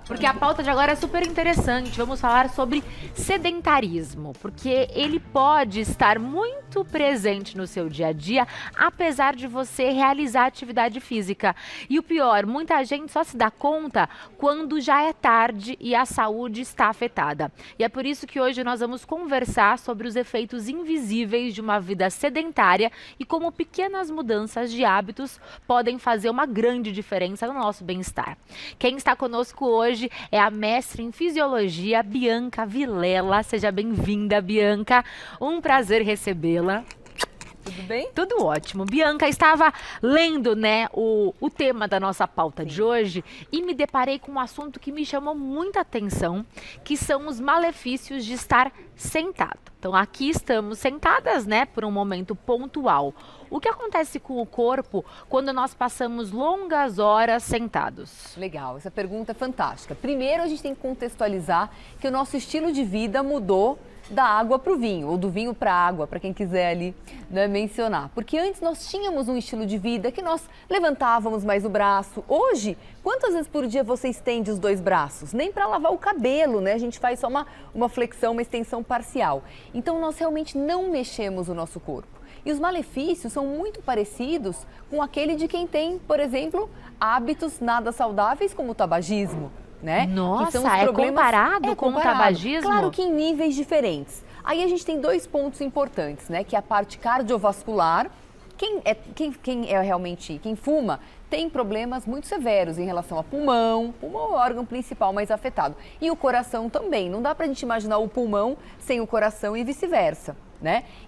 Porque a pauta de agora é super interessante. Vamos falar sobre sedentarismo, porque ele pode estar muito presente no seu dia a dia, apesar de você realizar atividade física. E o pior, muita gente só se dá conta quando já é tarde e a saúde está afetada. E é por isso que hoje nós vamos conversar sobre os efeitos invisíveis de uma vida sedentária e como pequenas mudanças de hábitos podem fazer uma grande diferença no nosso bem-estar. Quem está conosco hoje é a mestre em fisiologia, Bianca Vilela. Seja bem-vinda, Bianca. Um prazer recebê-la. Tudo bem? Tudo ótimo. Bianca, estava lendo, o tema da nossa pauta de hoje e me deparei com um assunto que me chamou muita atenção, que são os malefícios de estar sentado. Então, aqui estamos sentadas, por um momento pontual. O que acontece com o corpo quando nós passamos longas horas sentados? Legal, essa pergunta é fantástica. Primeiro, a gente tem que contextualizar que o nosso estilo de vida mudou da água para o vinho, ou do vinho para a água, para quem quiser ali mencionar. Porque antes nós tínhamos um estilo de vida que nós levantávamos mais o braço. Hoje, quantas vezes por dia você estende os dois braços? Nem para lavar o cabelo, A gente faz só uma flexão, uma extensão parcial. Então, nós realmente não mexemos o nosso corpo. E os malefícios são muito parecidos com aquele de quem tem, por exemplo, hábitos nada saudáveis como o tabagismo. Nossa, é comparado com o tabagismo? Claro que em níveis diferentes. Aí a gente tem dois pontos importantes, que é a parte cardiovascular. Quem fuma tem problemas muito severos em relação ao pulmão. Pulmão é o órgão principal mais afetado. E o coração também. Não dá pra gente imaginar o pulmão sem o coração e vice-versa.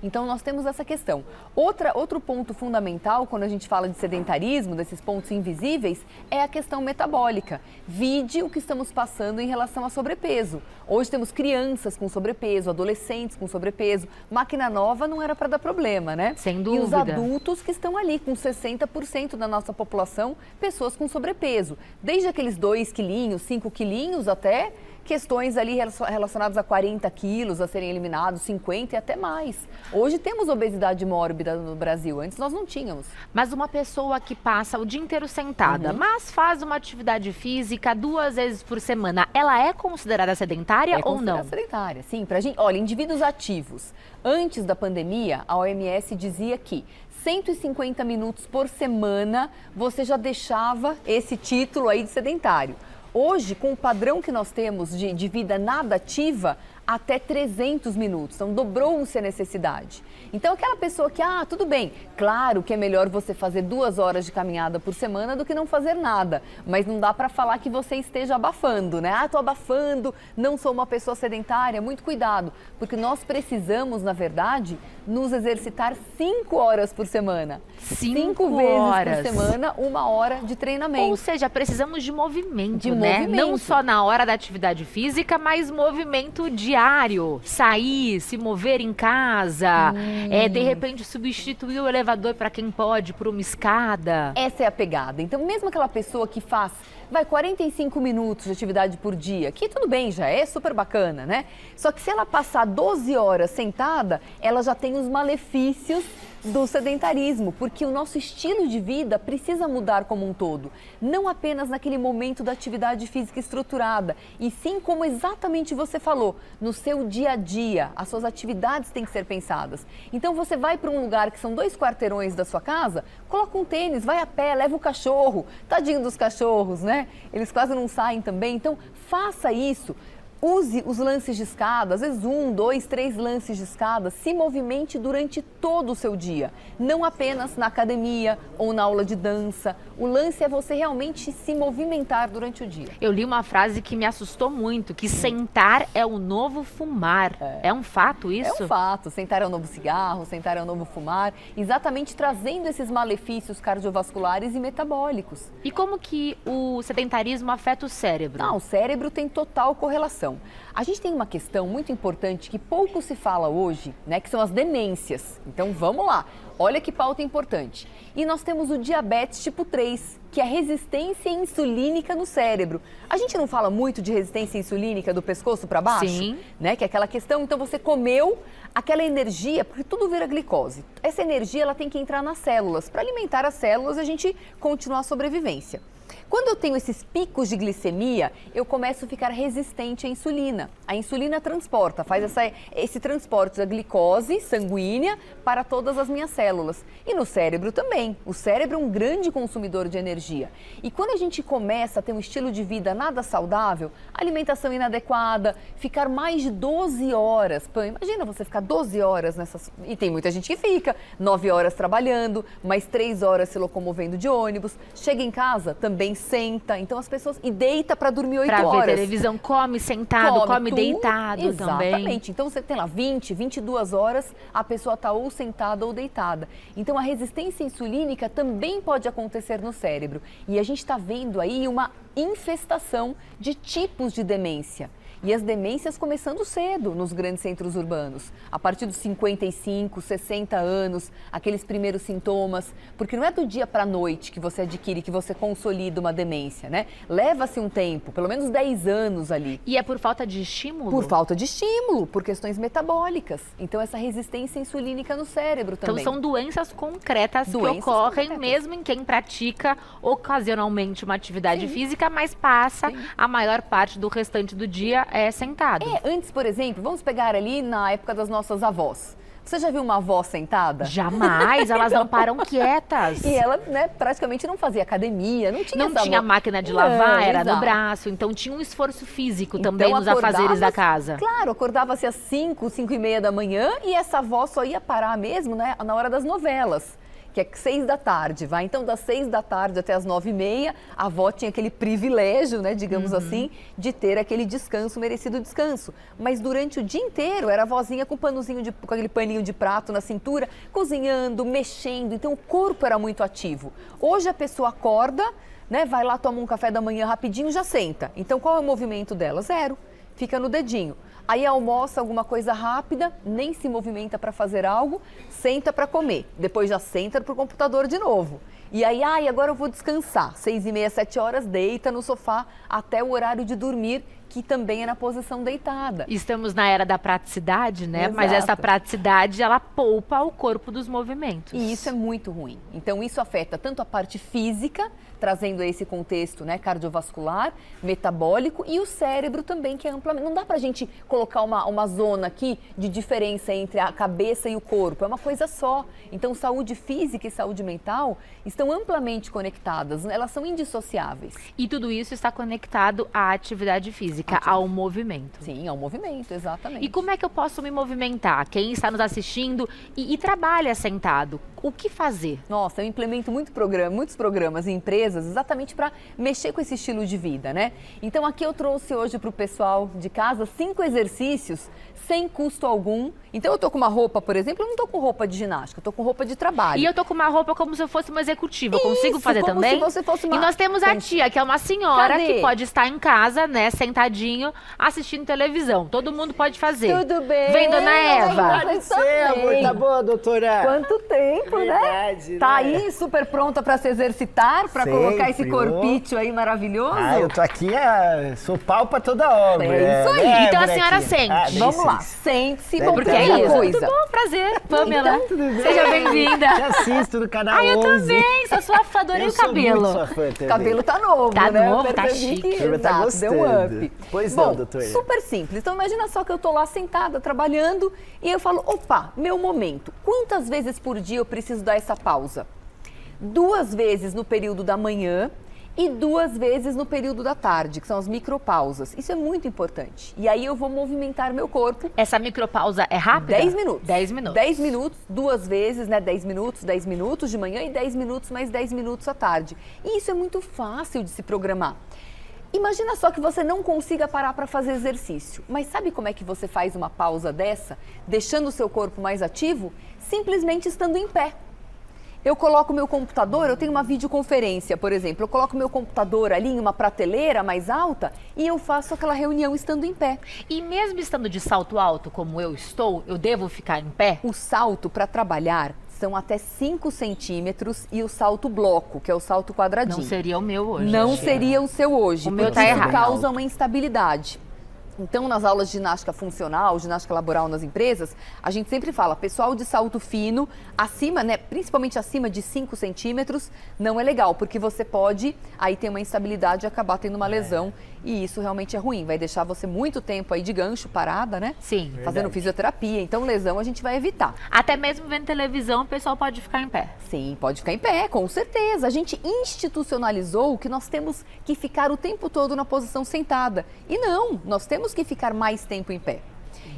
Então, nós temos essa questão. Outro ponto fundamental, quando a gente fala de sedentarismo, desses pontos invisíveis, é a questão metabólica. Vide o que estamos passando em relação a sobrepeso. Hoje temos crianças com sobrepeso, adolescentes com sobrepeso. Máquina nova não era para dar problema, Sem dúvida. E os adultos que estão ali, com 60% da nossa população, pessoas com sobrepeso. Desde aqueles 2 quilinhos, 5 quilinhos, até questões ali relacionadas a 40 quilos a serem eliminados, 50 e até mais. Hoje temos obesidade mórbida no Brasil, antes nós não tínhamos. Mas uma pessoa que passa o dia inteiro sentada, mas faz uma atividade física 2 vezes por semana, ela é considerada sedentária ou não? É considerada sedentária, sim. Pra gente, olha, indivíduos ativos. Antes da pandemia, a OMS dizia que 150 minutos por semana você já deixava esse título aí de sedentário. Hoje, com o padrão que nós temos de vida nada ativa, até 300 minutos. Então, dobrou-se a necessidade. Então, aquela pessoa que, tudo bem, claro que é melhor você fazer 2 horas de caminhada por semana do que não fazer nada. Mas não dá para falar que você esteja abafando, tô abafando, não sou uma pessoa sedentária. Muito cuidado, porque nós precisamos, na verdade, nos exercitar 5 horas por semana. 5 vezes por semana, 1 hora de treinamento. Ou seja, precisamos de movimento, Não só na hora da atividade física, mas movimento diário. Sair, se mover em casa, de repente substituir o elevador para quem pode por uma escada. Essa é a pegada. Então, mesmo aquela pessoa que faz 45 minutos de atividade por dia, que tudo bem, já é super bacana, Só que se ela passar 12 horas sentada, ela já tem os malefícios do sedentarismo, porque o nosso estilo de vida precisa mudar como um todo, não apenas naquele momento da atividade física estruturada, e sim como exatamente você falou, no seu dia a dia, as suas atividades têm que ser pensadas. Então você vai para um lugar que são 2 quarteirões da sua casa, coloca um tênis, vai a pé, leva o cachorro, tadinho dos cachorros, Eles quase não saem também, então faça isso. Use os lances de escada, às vezes 1, 2, 3 lances de escada, se movimente durante todo o seu dia, não apenas na academia ou na aula de dança. O lance é você realmente se movimentar durante o dia. Eu li uma frase que me assustou muito, que sentar é o novo fumar. É um fato isso? É um fato, sentar é o novo cigarro, sentar é o novo fumar, exatamente trazendo esses malefícios cardiovasculares e metabólicos. E como que o sedentarismo afeta o cérebro? O cérebro tem total correlação. A gente tem uma questão muito importante que pouco se fala hoje, que são as demências. Então vamos lá, olha que pauta importante. E nós temos o diabetes tipo 3, que é a resistência insulínica no cérebro. A gente não fala muito de resistência insulínica do pescoço para baixo? Sim. Que é aquela questão, então você comeu aquela energia, porque tudo vira glicose. Essa energia ela tem que entrar nas células. Para alimentar as células, a gente continuar a sobrevivência. Quando eu tenho esses picos de glicemia, eu começo a ficar resistente à insulina. A insulina transporta, faz esse transporte da glicose sanguínea para todas as minhas células. E no cérebro também. O cérebro é um grande consumidor de energia. E quando a gente começa a ter um estilo de vida nada saudável, alimentação inadequada, ficar mais de 12 horas, imagina você ficar 12 horas nessas... E tem muita gente que fica 9 horas trabalhando, mais 3 horas se locomovendo de ônibus, chega em casa, também senta, então as pessoas... E deita para dormir 8 horas. Pra ver televisão, come sentado, come deitado Exatamente. também. Então você tem lá 20, 22 horas, a pessoa está ou sentada ou deitada. Então a resistência insulínica também pode acontecer no cérebro. E a gente está vendo aí uma infestação de tipos de demência. E as demências começando cedo nos grandes centros urbanos, a partir dos 55, 60 anos, aqueles primeiros sintomas, porque não é do dia para a noite que você adquire, que você consolida uma demência, né? Leva-se um tempo, pelo menos 10 anos ali. E é por falta de estímulo? Por falta de estímulo, por questões metabólicas. Então, essa resistência insulínica no cérebro também. Então, são doenças concretas que ocorrem mesmo em quem pratica ocasionalmente uma atividade física, mas passa a maior parte do restante do dia sentado. Antes, por exemplo, vamos pegar ali na época das nossas avós. Você já viu uma avó sentada? Jamais, elas não param quietas. E ela, né, praticamente não fazia academia, não tinha máquina de lavar, era no braço, então tinha um esforço físico também nos afazeres da casa. Claro, acordava-se às 5, 5 e meia da manhã e essa avó só ia parar mesmo, né, na hora das novelas. Que é 6 da tarde, vai. Então, das 6 da tarde até as 9h30, a avó tinha aquele privilégio, né, digamos assim, de ter aquele descanso, merecido descanso. Mas durante o dia inteiro, era a vozinha com com aquele paninho de prato na cintura, cozinhando, mexendo. Então, o corpo era muito ativo. Hoje, a pessoa acorda, né, vai lá, toma um café da manhã rapidinho, já senta. Então, qual é o movimento dela? Zero. Fica no dedinho. Aí almoça alguma coisa rápida, nem se movimenta para fazer algo, senta para comer. Depois já senta para o computador de novo. E aí, agora eu vou descansar. 6h30, 7 horas, deita no sofá até o horário de dormir, que também é na posição deitada. Estamos na era da praticidade, né? Exato. Mas essa praticidade, ela poupa o corpo dos movimentos. E isso é muito ruim. Então, isso afeta tanto a parte física, trazendo esse contexto, né, cardiovascular, metabólico, e o cérebro também, que é amplamente... Não dá pra gente colocar uma zona aqui de diferença entre a cabeça e o corpo, é uma coisa só. Então, saúde física e saúde mental estão amplamente conectadas, elas são indissociáveis. E tudo isso está conectado à atividade física, ao movimento. Sim, ao movimento, exatamente. E como é que eu posso me movimentar? Quem está nos assistindo e trabalha sentado, o que fazer? Nossa, eu implemento muitos programas em empresas exatamente para mexer com esse estilo de vida, né? Então aqui eu trouxe hoje para o pessoal de casa 5 exercícios sem custo algum. Então eu tô com uma roupa, por exemplo, eu não tô com roupa de ginástica, eu tô com roupa de trabalho. E eu tô com uma roupa como se eu fosse uma executiva, eu consigo fazer como também? Se você fosse uma... E nós temos a tia, que é uma senhora que pode estar em casa, né, sentadinho, assistindo televisão. Todo mundo pode fazer. Tudo bem. Vem, dona Eva. Tá boa, doutora? Quanto tempo, Verdade, né? Tá né? aí super pronta para se exercitar, para colocar esse corpício aí maravilhoso? Eu tô aqui, sou pau pra toda obra. É isso aí. Né, Então a senhora bonequinha? sente. Vamos lá, sente-se. Então, Porque é primeira isso. coisa. Muito bom, prazer, Pamela. Então, tudo bem? Seja bem-vinda. Te assisto no canal 11. Eu também, sou sua fã, adorei o cabelo. Muito sua fã também. O cabelo tá novo, Tá né? novo, tá Percebi chique. que, Turma tá exato, deu um gostando. up. Pois Bom, não, doutora. super simples. Então imagina só que eu tô lá sentada, trabalhando, e eu falo, opa, meu momento. Quantas vezes por dia eu preciso dar essa pausa? 2 vezes no período da manhã e 2 vezes no período da tarde, que são as micropausas. Isso é muito importante. E aí eu vou movimentar meu corpo. Essa micropausa é rápida? 10 minutos. 10 minutos. 10 minutos, 2 vezes, né? 10 minutos de manhã e 10 minutos mais 10 minutos à tarde. E isso é muito fácil de se programar. Imagina só que você não consiga parar para fazer exercício. Mas sabe como é que você faz uma pausa dessa, deixando o seu corpo mais ativo? Simplesmente estando em pé. Eu coloco meu computador, eu tenho uma videoconferência, por exemplo, eu coloco meu computador ali em uma prateleira mais alta e eu faço aquela reunião estando em pé. E mesmo estando de salto alto, como eu estou, eu devo ficar em pé? O salto para trabalhar são até 5 centímetros e o salto bloco, que é o salto quadradinho. Não seria o meu hoje. Não Tia. seria o seu hoje, O meu porque tá isso errado. causa uma instabilidade. Então, nas aulas de ginástica funcional, ginástica laboral nas empresas, a gente sempre fala, pessoal de salto fino, acima, né, principalmente acima de 5 centímetros, não é legal, porque você pode aí ter uma instabilidade e acabar tendo uma lesão, e isso realmente é ruim, vai deixar você muito tempo aí de gancho, parada, né? Sim. Fazendo fisioterapia, então lesão a gente vai evitar. Até mesmo vendo televisão, o pessoal pode ficar em pé. Sim, pode ficar em pé, com certeza. A gente institucionalizou que nós temos que ficar o tempo todo na posição sentada. E não, nós temos que ficar mais tempo em pé.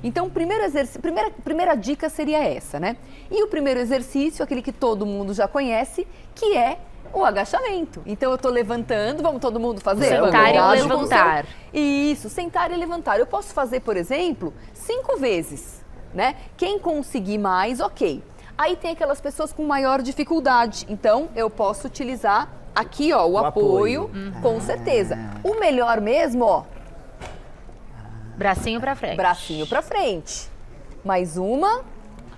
Então, primeira dica seria essa, né? E o primeiro exercício, aquele que todo mundo já conhece, que é o agachamento. Então, eu tô levantando, vamos todo mundo fazer? Sentar e levantar. Isso, sentar e levantar. Eu posso fazer, por exemplo, 5 vezes, né? Quem conseguir mais, ok. Aí tem aquelas pessoas com maior dificuldade. Então, eu posso utilizar aqui, ó, o apoio, com certeza. O melhor mesmo, ó. Bracinho pra frente. Bracinho pra frente. Mais uma.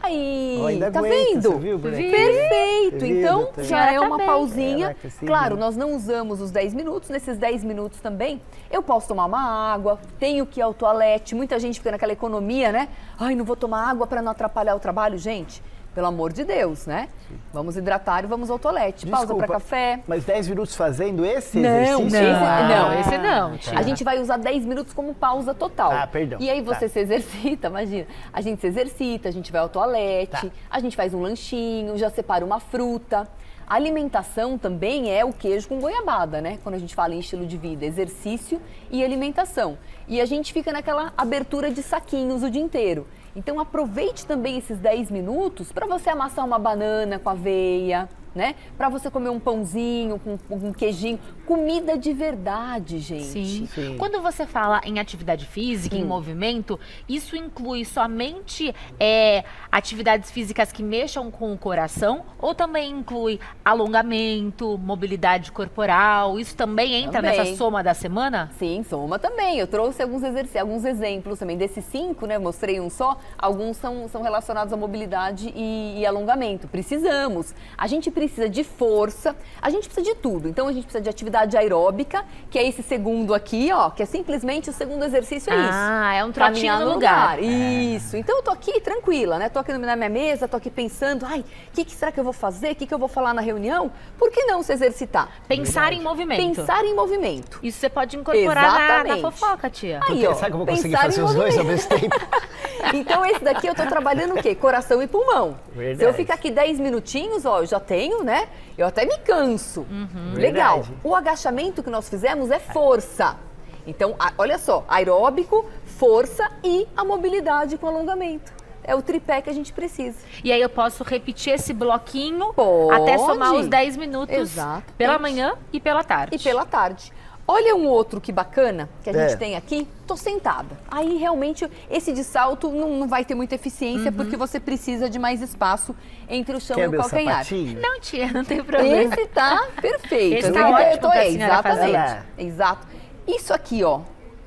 Aí, Ainda tá aguenta, vendo? você viu, bonequinha? Perfeito. Você viu, Então, doutora? já é Tá uma bem. pausinha. Caraca, sim, Claro, né? nós não usamos os 10 minutos. Nesses 10 minutos também, eu posso tomar uma água, tenho que ir ao toalete. Muita gente fica naquela economia, né? Ai, não vou tomar água para não atrapalhar o trabalho. Gente, pelo amor de Deus, né? Vamos hidratar e vamos ao toalete. Pausa Desculpa, para café. Mas 10 minutos fazendo esse Não, exercício? não, esse não. tá. A gente vai usar 10 minutos como pausa total. Ah, perdão. E aí você Tá. se exercita, imagina. A gente se exercita, a gente vai ao toalete, Tá. a gente faz um lanchinho, já separa uma fruta. A alimentação também é o queijo com goiabada, né? Quando a gente fala em estilo de vida, exercício e alimentação. E a gente fica naquela abertura de saquinhos o dia inteiro. Então aproveite também esses 10 minutos para você amassar uma banana com aveia, né? Para você comer um pãozinho com um queijinho, comida de verdade, gente. Sim. Sim. Quando você fala em atividade física, em movimento, isso inclui somente atividades físicas que mexam com o coração ou também inclui alongamento, mobilidade corporal? Isso também entra Também. nessa soma da semana? Sim, soma também. Eu trouxe alguns exemplos também. Desses 5, né? Mostrei um só. Alguns são relacionados à mobilidade e alongamento. Precisamos. A gente precisa de força, a gente precisa de tudo. Então, a gente precisa de atividade aeróbica, que é esse segundo aqui, ó, que é simplesmente o segundo exercício, é isso. Ah, é um trotinho Caminhar no lugar. Isso. Então, eu tô aqui tranquila, né? Tô aqui na minha mesa, tô aqui pensando, ai, o que será que eu vou fazer? O que eu vou falar na reunião? Por que não se exercitar? Pensar em movimento. Pensar em movimento. Isso você pode incorporar na Exatamente. fofoca, tia. Aí, ó, Será que eu vou conseguir pensar fazer em os dois ao movimento. mesmo tempo? Então, esse daqui eu tô trabalhando o quê? Coração e pulmão. Verdade. Se eu ficar aqui 10 minutinhos, ó, eu já tenho, né? Eu até me canso. Legal. Verdade. O agachamento que nós fizemos é força. Então, olha só, aeróbico, força e a mobilidade com alongamento. É o tripé que a gente precisa. E aí eu posso repetir esse bloquinho Pode. até somar os 10 minutos Exatamente. pela manhã e pela tarde. E pela tarde. Olha um outro que bacana que a gente É. tem aqui. Tô sentada. Aí realmente esse de salto não vai ter muita eficiência porque você precisa de mais espaço entre o chão Quer e o meu calcanhar. sapatinho? Não, tia, não tem problema. Esse tá perfeito. Esse Eu tá tô- ótimo eu tô- pra senhora fazer. exatamente. Exato. Isso aqui, ó.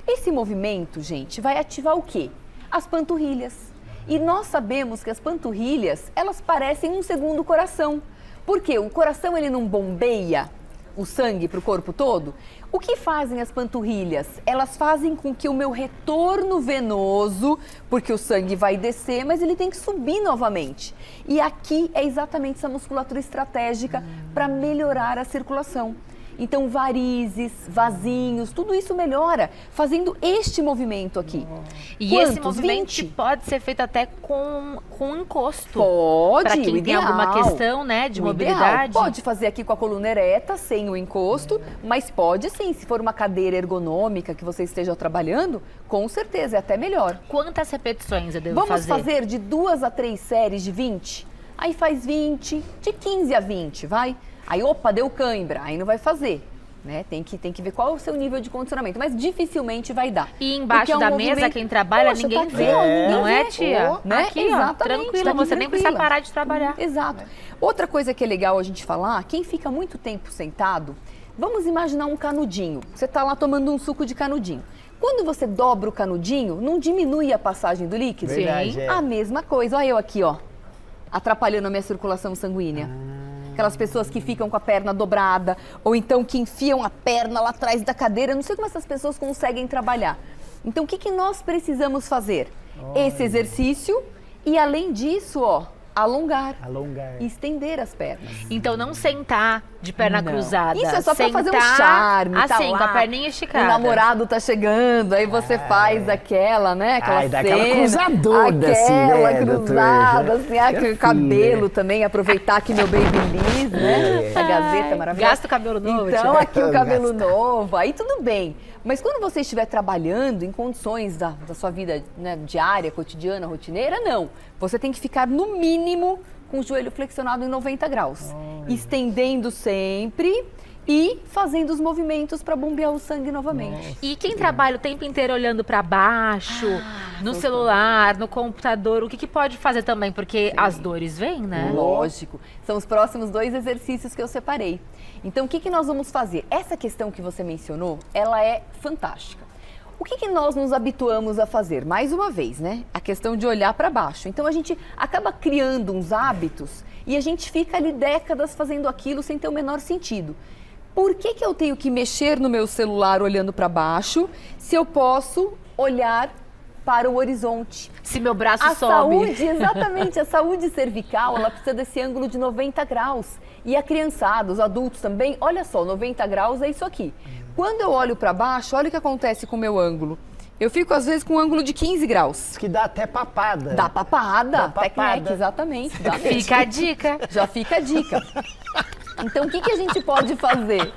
Esse movimento, gente, vai ativar o quê? As panturrilhas. E nós sabemos que as panturrilhas, elas parecem um segundo coração. Por quê? O coração, ele não bombeia o sangue para o corpo todo? O que fazem as panturrilhas? Elas fazem com que o meu retorno venoso, porque o sangue vai descer, mas ele tem que subir novamente. E aqui é exatamente essa musculatura estratégica para melhorar a circulação. Então, varizes, vasinhos, tudo isso melhora fazendo este movimento aqui. E esse Quantos? movimento 20? pode ser feito até com encosto. Pode, Para o quem tem ideal. alguma questão, né, de O mobilidade. ideal. Pode fazer aqui com a coluna ereta, sem o encosto, mas pode sim, se for uma cadeira ergonômica que você esteja trabalhando, com certeza, é até melhor. Quantas repetições eu devo Vamos fazer de 2 a 3 séries de 20? Aí faz 20, de 15 a 20, vai? Aí, opa, deu cãibra, aí não vai fazer. Né? Tem que ver qual é o seu nível de condicionamento, mas dificilmente vai dar. E embaixo Porque é um da mesa, movimento- quem trabalha, Poxa, ninguém tá aqui, vê, ó, ninguém não é, vê. tia? Né? Aqui, ó, Exatamente, tranquila, tá aqui você nem precisa tranquila. parar de trabalhar. Exato. Outra coisa que é legal a gente falar, quem fica muito tempo sentado, vamos imaginar um canudinho. Você está lá tomando um suco de canudinho. Quando você dobra o canudinho, não diminui a passagem do líquido? Verdade, Sim. é. A mesma coisa. Olha eu aqui, ó, atrapalhando a minha circulação sanguínea. Aquelas pessoas que ficam com a perna dobrada, ou então que enfiam a perna lá atrás da cadeira. Eu não sei como essas pessoas conseguem trabalhar. Então, o que, que nós precisamos fazer? Esse exercício e, além disso, alongar. Estender as pernas. Então não sentar de perna cruzada. Isso é só pra sentar fazer um charme, assim, tá com a lá, perninha esticada. O namorado tá chegando, aí você faz aquela, né? Aquela Ai, dá cena. aquela cruzadona, assim, Aquela né, cruzada, assim, doutor? o cabelo também, aproveitar aqui meu babyliss, né? Essa gazeta maravilhosa. Gasta o cabelo novo. Então, tia. aqui o cabelo novo, aí tudo bem. Mas quando você estiver trabalhando em condições da sua vida, né, diária, cotidiana, rotineira, não. Você tem que ficar no mínimo com o joelho flexionado em 90 graus. Estendendo sempre e fazendo os movimentos para bombear o sangue novamente. E quem trabalha o tempo inteiro olhando para baixo, no celular, no computador, o que pode fazer também? Porque as dores vêm, né? Lógico. São os próximos 2 exercícios que eu separei. Então, o que nós vamos fazer? Essa questão que você mencionou, ela é fantástica. O que nós nos habituamos a fazer? Mais uma vez, né? A questão de olhar para baixo. Então, a gente acaba criando uns hábitos e a gente fica ali décadas fazendo aquilo sem ter o menor sentido. Por que eu tenho que mexer no meu celular olhando para baixo se eu posso olhar para o horizonte? Se meu braço sobe. Saúde, exatamente, a saúde cervical, ela precisa desse ângulo de 90 graus. E a criançada, os adultos também, olha só, 90 graus é isso aqui. Quando eu olho para baixo, olha o que acontece com o meu ângulo. Eu fico, às vezes, com um ângulo de 15 graus. Que dá até papada. Dá papada, Dá papada. tecneque, exatamente. Dá Fica a dica. Já fica a dica. Então, o que a gente pode fazer?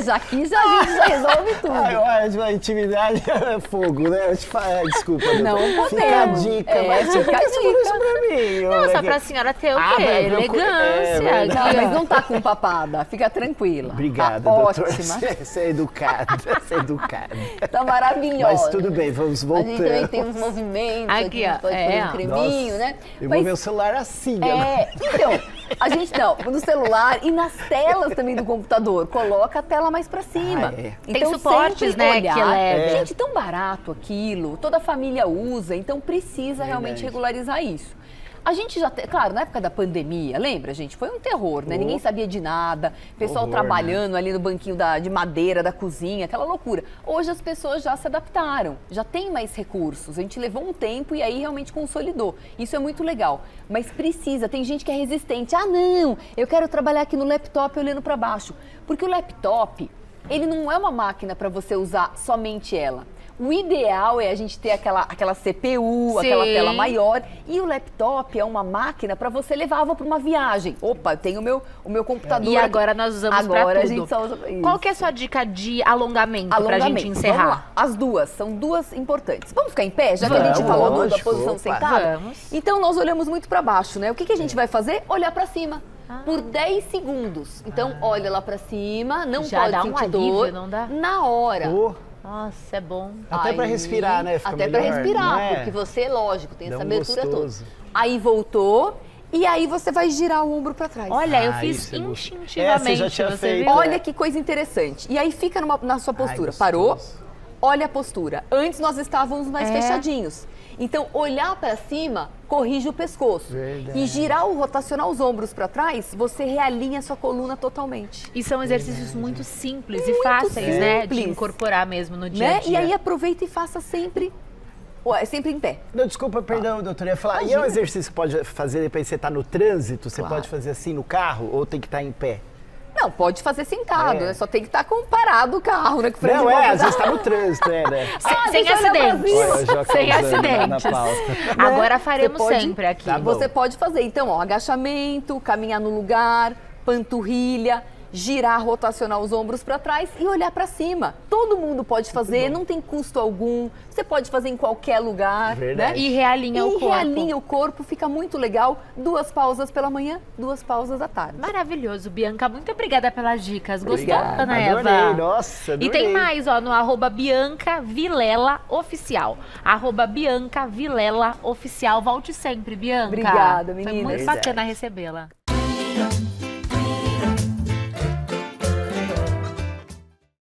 Já aqui a gente já resolve tudo. A intimidade é fogo, né? Desculpa, doutor. Não podemos. Fica a dica, mas fica a você falou isso dica. pra mim. Não, olha só aqui. pra senhora ter o quê? mas Elegância. verdade. Não, mas não tá com papada, fica tranquila. Obrigado, tá doutor. Ótima. Você é educada, você é educada. Tá maravilhosa. Mas tudo bem, vamos A voltando. gente também tem uns movimentos, Aqui, a ó, gente pode fazer um ó. creminho, né? Eu Mas, vou ver o celular assim, ó. então, a gente não, no celular e nas telas também do computador, coloca a tela mais pra cima. Tem Então, suportes, sempre né, olhar. que leve. Gente, tão barato aquilo, toda a família usa, então precisa realmente regularizar isso. A gente já, claro, na época da pandemia, lembra, gente? Foi um terror, né? Ninguém sabia de nada, pessoal trabalhando ali no banquinho de madeira da cozinha, aquela loucura. Hoje as pessoas já se adaptaram, já tem mais recursos. A gente levou um tempo e aí realmente consolidou. Isso é muito legal, mas precisa. Tem gente que é resistente. Ah, não, eu quero trabalhar aqui no laptop olhando para baixo. Porque o laptop, ele não é uma máquina para você usar somente ela. O ideal é a gente ter aquela CPU, Sim. aquela tela maior. E o laptop é uma máquina para você levar para uma viagem. Opa, eu tenho o meu computador. E agora nós usamos pra Agora tudo. a gente só usa pra isso. Qual que é a sua dica de alongamento, pra gente Vamos encerrar? lá. As duas, são duas importantes. Vamos ficar em pé, já que a gente Vamos, falou da lógico, posição opa. sentada? Vamos. Então nós olhamos muito para baixo, né? O que a gente vai fazer? Olhar para cima. Por 10 segundos. Então, olha lá para cima, não Já pode dá um sentir alívio, dor. não dá? Na hora. Nossa, é bom. Até pra respirar, né? Fica Até para melhor, respirar, não é? porque você, lógico, tem Dá essa um abertura gostoso. toda. Aí voltou, e aí você vai girar o ombro para trás. Olha, eu Ah, fiz isso é gostoso. instintivamente, Você já tinha feito. viu? Olha que coisa interessante. E aí fica na sua postura. gostoso. Parou? Olha a postura. Antes nós estávamos mais É. fechadinhos. Então, olhar para cima corrige o pescoço. Verdade. E rotacionar os ombros para trás, você realinha a sua coluna totalmente. E são exercícios muito simples e Muito fáceis, né? De simples. incorporar mesmo no dia a Né? dia. E aí aproveita e faça sempre em pé. Não, desculpa, perdão, doutor, eu ia falar. E é um exercício que pode fazer depois que você está no trânsito? Você Claro. pode fazer assim no carro ou tem que estar em pé? Não, pode fazer sentado, É. né? Só tem que estar parado o carro, né? Que o freio de Não, mão às dá- vezes está no trânsito, né? Sem deixa eu olhar pra acidentes. cima. Olha, já Sem causando na acidentes. pauta. Agora faremos Você pode- sempre aqui. Tá bom. Você pode fazer, então, ó, agachamento, caminhar no lugar, panturrilha, girar, rotacionar os ombros para trás e olhar para cima. Todo mundo pode fazer, não tem custo algum. Você pode fazer em qualquer lugar, Verdade. né? E realinha o corpo. realinha o corpo, fica muito legal. 2 pausas pela manhã, 2 pausas à tarde. Maravilhoso, Bianca. Muito obrigada pelas dicas. Gostou, Obrigado. Ana Eva? Adorei, nossa, E tem adorei. mais, ó, no @BiancaVilela Oficial. @BiancaVilela Oficial. Volte sempre, Bianca. Obrigada, Foi meninas. muito Verdade. bacana recebê-la.